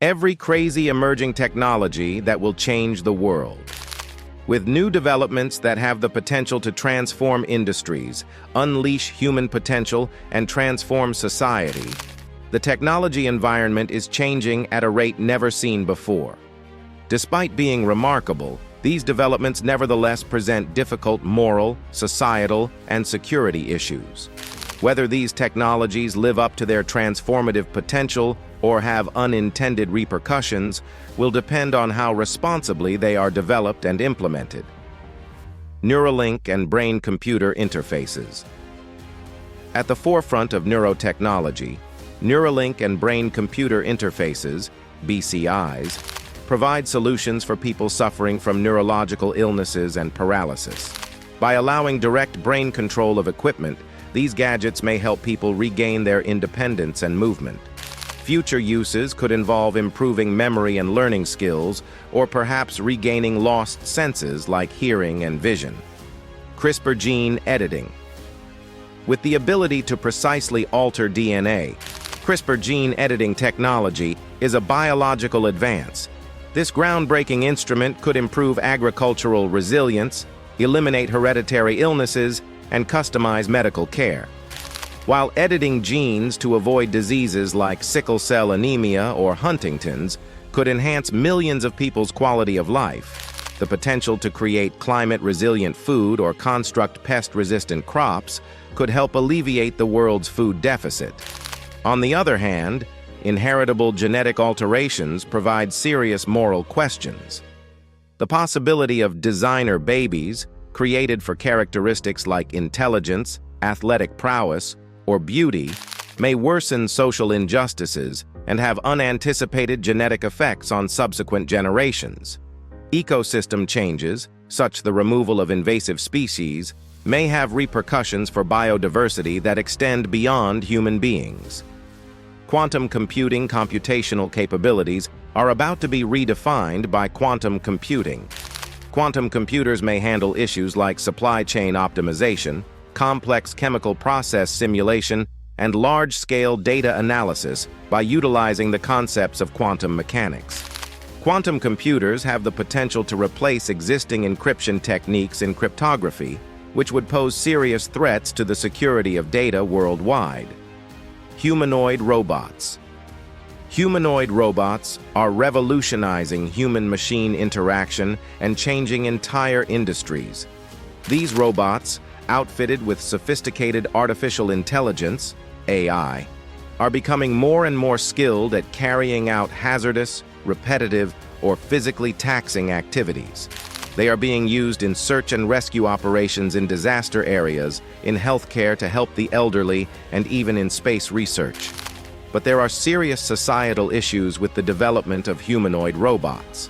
Every crazy emerging technology that will change the world. With new developments that have the potential to transform industries, unleash human potential, and transform society, the technology environment is changing at a rate never seen before. Despite being remarkable, these developments nevertheless present difficult moral, societal, and security issues. Whether these technologies live up to their transformative potential or have unintended repercussions will depend on how responsibly they are developed and implemented. Neuralink and brain-computer interfaces. At the forefront of neurotechnology, Neuralink and brain-computer interfaces, BCIs, provide solutions for people suffering from neurological illnesses and paralysis. By allowing direct brain control of equipment, these gadgets may help people regain their independence and movement. Future uses could involve improving memory and learning skills, or perhaps regaining lost senses like hearing and vision. CRISPR gene editing. With the ability to precisely alter DNA, CRISPR gene editing technology is a biological advance. This groundbreaking instrument could improve agricultural resilience, eliminate hereditary illnesses, and customize medical care. While editing genes to avoid diseases like sickle cell anemia or Huntington's could enhance millions of people's quality of life, the potential to create climate-resilient food or construct pest-resistant crops could help alleviate the world's food deficit. On the other hand, inheritable genetic alterations provide serious moral questions. The possibility of designer babies, created for characteristics like intelligence, athletic prowess, or beauty, may worsen social injustices and have unanticipated genetic effects on subsequent generations. Ecosystem changes, such as the removal of invasive species, may have repercussions for biodiversity that extend beyond human beings. Quantum computing computational capabilities are about to be redefined by quantum computing. Quantum computers may handle issues like supply chain optimization, complex chemical process simulation, and large-scale data analysis by utilizing the concepts of quantum mechanics. Quantum computers have the potential to replace existing encryption techniques in cryptography, which would pose serious threats to the security of data worldwide. Humanoid robots. Humanoid robots are revolutionizing human-machine interaction and changing entire industries. These robots, outfitted with sophisticated artificial intelligence, AI, are becoming more and more skilled at carrying out hazardous, repetitive, or physically taxing activities. They are being used in search and rescue operations in disaster areas, in healthcare to help the elderly, and even in space research. But there are serious societal issues with the development of humanoid robots.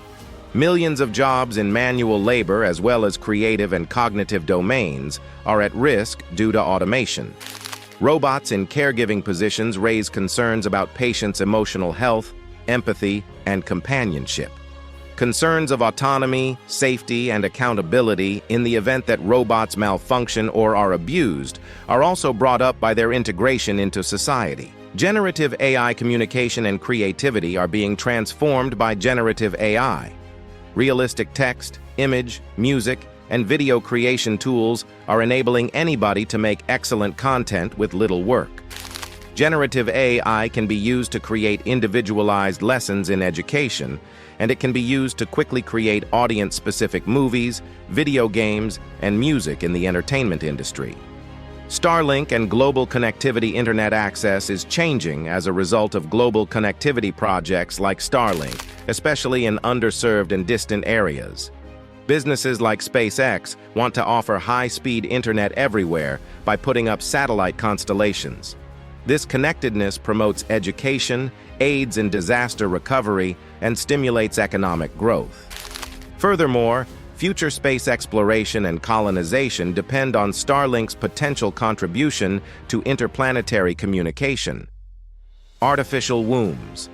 Millions of jobs in manual labor as well as creative and cognitive domains are at risk due to automation. Robots in caregiving positions raise concerns about patients' emotional health, empathy, and companionship. Concerns of autonomy, safety, and accountability in the event that robots malfunction or are abused are also brought up by their integration into society. Generative AI communication and creativity are being transformed by generative AI. Realistic text, image, music, and video creation tools are enabling anybody to make excellent content with little work. Generative AI can be used to create individualized lessons in education, and it can be used to quickly create audience-specific movies, video games, and music in the entertainment industry. Starlink and global connectivity internet access is changing as a result of global connectivity projects like Starlink, especially in underserved and distant areas. Businesses like SpaceX want to offer high-speed internet everywhere by putting up satellite constellations. This connectedness promotes education, aids in disaster recovery, and stimulates economic growth. Furthermore, future space exploration and colonization depend on Starlink's potential contribution to interplanetary communication. Artificial wombs.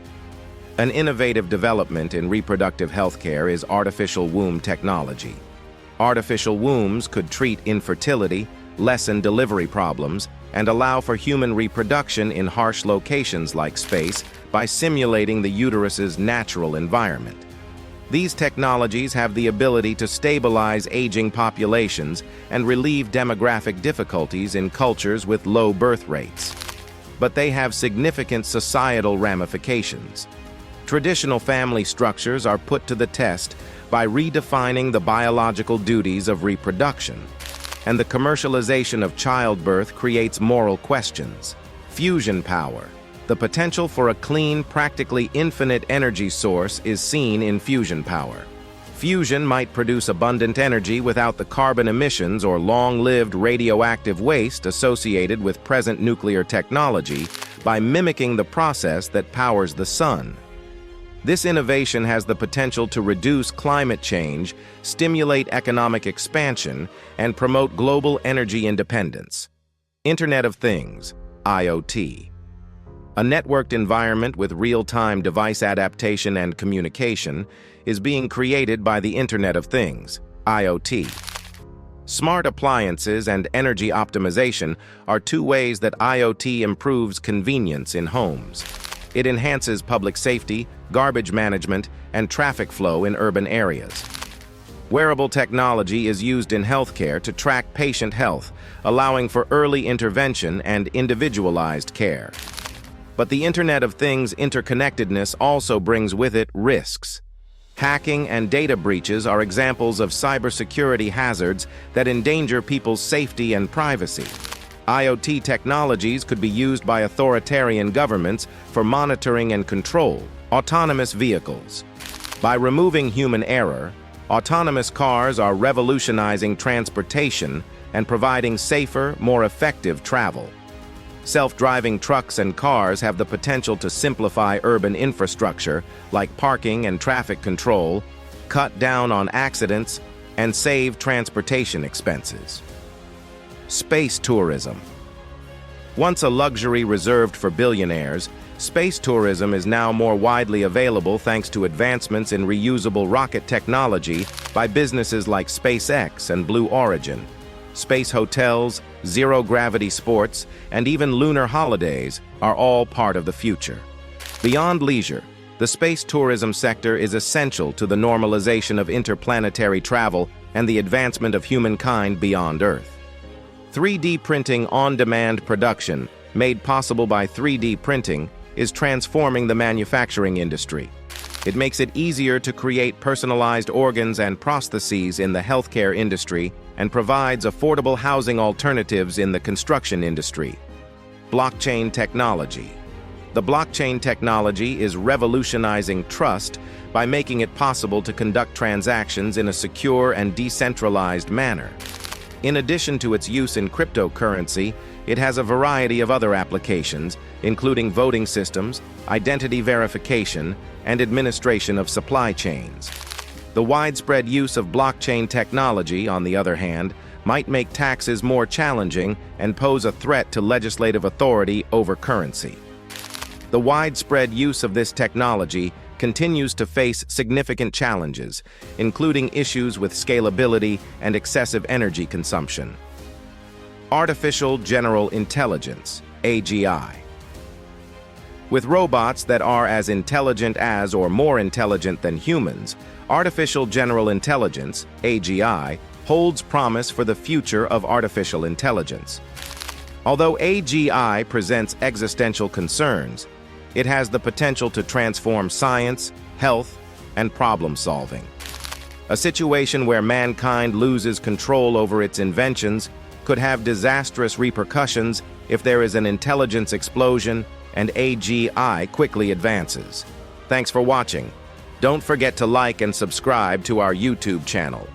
An innovative development in reproductive healthcare is artificial womb technology. Artificial wombs could treat infertility, lessen delivery problems, and allow for human reproduction in harsh locations like space by simulating the uterus's natural environment. These technologies have the ability to stabilize aging populations and relieve demographic difficulties in cultures with low birth rates. But they have significant societal ramifications. Traditional family structures are put to the test by redefining the biological duties of reproduction, and the commercialization of childbirth creates moral questions. Fusion power. The potential for a clean, practically infinite energy source is seen in fusion power. Fusion might produce abundant energy without the carbon emissions or long-lived radioactive waste associated with present nuclear technology by mimicking the process that powers the sun. This innovation has the potential to reduce climate change, stimulate economic expansion, and promote global energy independence. Internet of Things, IoT. A networked environment with real-time device adaptation and communication is being created by the Internet of Things, IoT. Smart appliances and energy optimization are two ways that IoT improves convenience in homes. It enhances public safety, garbage management, and traffic flow in urban areas. Wearable technology is used in healthcare to track patient health, allowing for early intervention and individualized care. But the Internet of Things interconnectedness also brings with it risks. Hacking and data breaches are examples of cybersecurity hazards that endanger people's safety and privacy. IoT technologies could be used by authoritarian governments for monitoring and control. Autonomous vehicles. By removing human error, autonomous cars are revolutionizing transportation and providing safer, more effective travel. Self-driving trucks and cars have the potential to simplify urban infrastructure like parking and traffic control, cut down on accidents, and save transportation expenses. Space tourism. Once a luxury reserved for billionaires, space tourism is now more widely available thanks to advancements in reusable rocket technology by businesses like SpaceX and Blue Origin. Space hotels, zero-gravity sports, and even lunar holidays are all part of the future. Beyond leisure, the space tourism sector is essential to the normalization of interplanetary travel and the advancement of humankind beyond Earth. 3D printing on-demand production, made possible by 3D printing, is transforming the manufacturing industry. It makes it easier to create personalized organs and prostheses in the healthcare industry and provides affordable housing alternatives in the construction industry. Blockchain technology. The blockchain technology is revolutionizing trust by making it possible to conduct transactions in a secure and decentralized manner. In addition to its use in cryptocurrency, it has a variety of other applications, including voting systems, identity verification, and administration of supply chains. The widespread use of blockchain technology, on the other hand, might make taxes more challenging and pose a threat to legislative authority over currency. The widespread use of this technology continues to face significant challenges, including issues with scalability and excessive energy consumption. Artificial General Intelligence, AGI. With robots that are as intelligent as or more intelligent than humans, Artificial General Intelligence, AGI, holds promise for the future of artificial intelligence. Although AGI presents existential concerns, it has the potential to transform science, health, and problem-solving. A situation where mankind loses control over its inventions could have disastrous repercussions if there is an intelligence explosion and AGI quickly advances. Thanks for watching. Don't forget to like and subscribe to our YouTube channel.